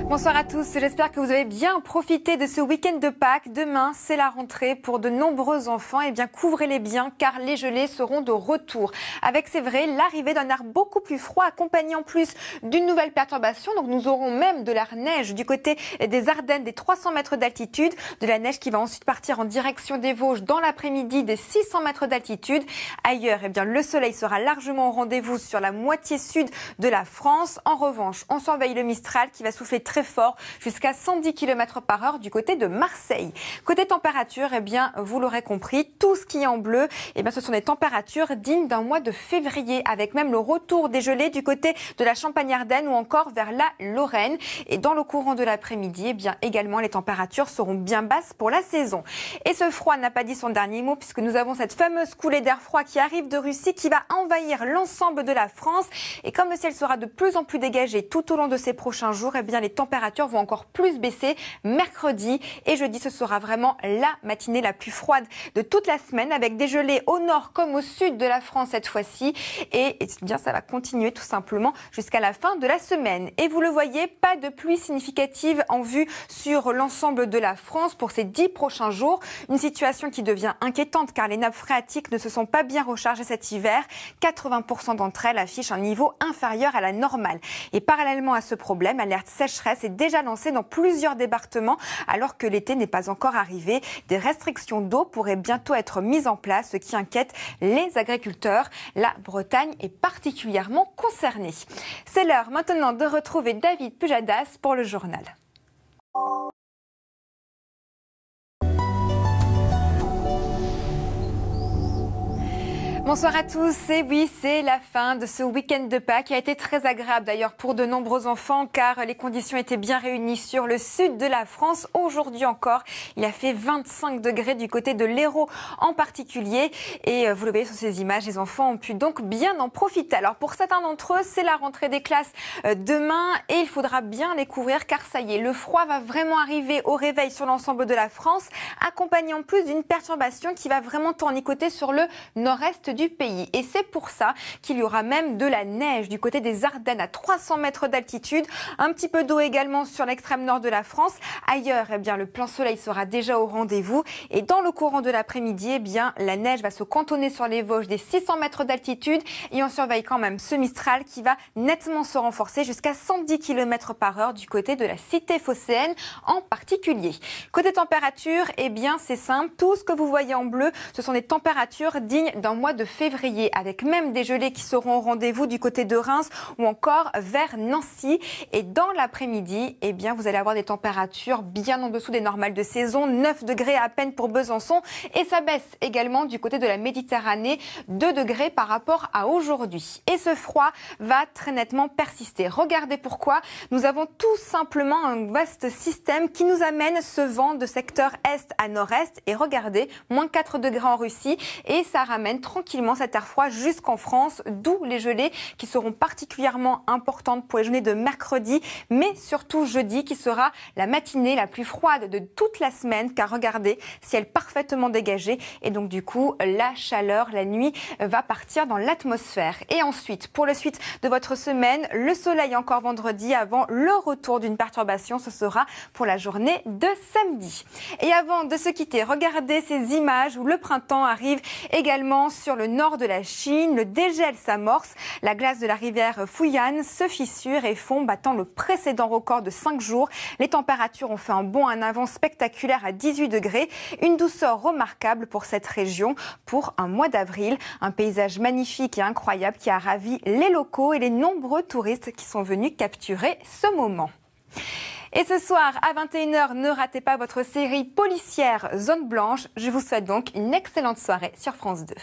Bonsoir à tous, j'espère que vous avez bien profité de ce week-end de Pâques. Demain, c'est la rentrée pour de nombreux enfants. Eh bien, couvrez-les bien car les gelées seront de retour. Avec, c'est vrai, l'arrivée d'un air beaucoup plus froid accompagné en plus d'une nouvelle perturbation. Donc nous aurons même de la neige du côté des Ardennes, des 300 mètres d'altitude. De la neige qui va ensuite partir en direction des Vosges dans l'après-midi des 600 mètres d'altitude. Ailleurs, eh bien, le soleil sera largement au rendez-vous sur la moitié sud de la France. En revanche, on surveille le Mistral qui va souffler très fort, jusqu'à 110 km/h du côté de Marseille. Côté température, eh bien, vous l'aurez compris, tout ce qui est en bleu, eh bien, ce sont des températures dignes d'un mois de février, avec même le retour des gelées du côté de la Champagne-Ardenne ou encore vers la Lorraine. Et dans le courant de l'après-midi, eh bien, également, les températures seront bien basses pour la saison. Et ce froid n'a pas dit son dernier mot, puisque nous avons cette fameuse coulée d'air froid qui arrive de Russie, qui va envahir l'ensemble de la France. Et comme le ciel sera de plus en plus dégagé tout au long de ces prochains jours, eh bien, les températures vont encore plus baisser mercredi et jeudi. Ce sera vraiment la matinée la plus froide de toute la semaine, avec des gelées au nord comme au sud de la France cette fois-ci. Et bien, ça va continuer tout simplement jusqu'à la fin de la semaine. Et vous le voyez, pas de pluie significative en vue sur l'ensemble de la France pour ces 10 prochains jours. Une situation qui devient inquiétante car les nappes phréatiques ne se sont pas bien rechargées cet hiver. 80% d'entre elles affichent un niveau inférieur à la normale. Et parallèlement à ce problème, l'alerte sécheresse est déjà lancée dans plusieurs départements alors que l'été n'est pas encore arrivé. Des restrictions d'eau pourraient bientôt être mises en place, ce qui inquiète les agriculteurs. La Bretagne est particulièrement concernée. C'est l'heure maintenant de retrouver David Pujadas pour le journal. Bonsoir à tous, et oui, c'est la fin de ce week-end de Pâques qui a été très agréable d'ailleurs pour de nombreux enfants car les conditions étaient bien réunies sur le sud de la France. Aujourd'hui encore, il a fait 25 degrés du côté de l'Hérault en particulier et vous le voyez sur ces images, les enfants ont pu donc bien en profiter. Alors pour certains d'entre eux, c'est la rentrée des classes demain et il faudra bien les couvrir car ça y est, le froid va vraiment arriver au réveil sur l'ensemble de la France, accompagné en plus d'une perturbation qui va vraiment tournicoter sur le nord-est du pays. Et c'est pour ça qu'il y aura même de la neige du côté des Ardennes à 300 mètres d'altitude. Un petit peu d'eau également sur l'extrême nord de la France. Ailleurs, eh bien, le plein soleil sera déjà au rendez-vous. Et dans le courant de l'après-midi, eh bien, la neige va se cantonner sur les Vosges des 600 mètres d'altitude. Et on surveille quand même ce Mistral qui va nettement se renforcer jusqu'à 110 km/h du côté de la cité phocéenne en particulier. Côté température, eh bien, c'est simple. Tout ce que vous voyez en bleu, ce sont des températures dignes d'un mois de février, avec même des gelées qui seront au rendez-vous du côté de Reims ou encore vers Nancy. Et dans l'après-midi, eh bien, vous allez avoir des températures bien en dessous des normales de saison, 9 degrés à peine pour Besançon. Et ça baisse également du côté de la Méditerranée, 2 degrés par rapport à aujourd'hui. Et ce froid va très nettement persister. Regardez pourquoi. Nous avons tout simplement un vaste système qui nous amène ce vent de secteur est à nord-est. Et regardez, moins 4 degrés en Russie et ça ramène tranquillement cet air froid jusqu'en France, d'où les gelées qui seront particulièrement importantes pour les journées de mercredi, mais surtout jeudi qui sera la matinée la plus froide de toute la semaine, car regardez, ciel parfaitement dégagé et donc du coup la chaleur, la nuit va partir dans l'atmosphère. Et ensuite, pour la suite de votre semaine, le soleil encore vendredi avant le retour d'une perturbation, ce sera pour la journée de samedi. Et avant de se quitter, regardez ces images où le printemps arrive également sur le nord de la Chine. Le dégel s'amorce, la glace de la rivière Fujian se fissure et fond, battant le précédent record de 5 jours. Les températures ont fait un bond en avant spectaculaire à 18 degrés. Une douceur remarquable pour cette région pour un mois d'avril. Un paysage magnifique et incroyable qui a ravi les locaux et les nombreux touristes qui sont venus capturer ce moment. Et ce soir, à 21h, ne ratez pas votre série policière Zone Blanche. Je vous souhaite donc une excellente soirée sur France 2.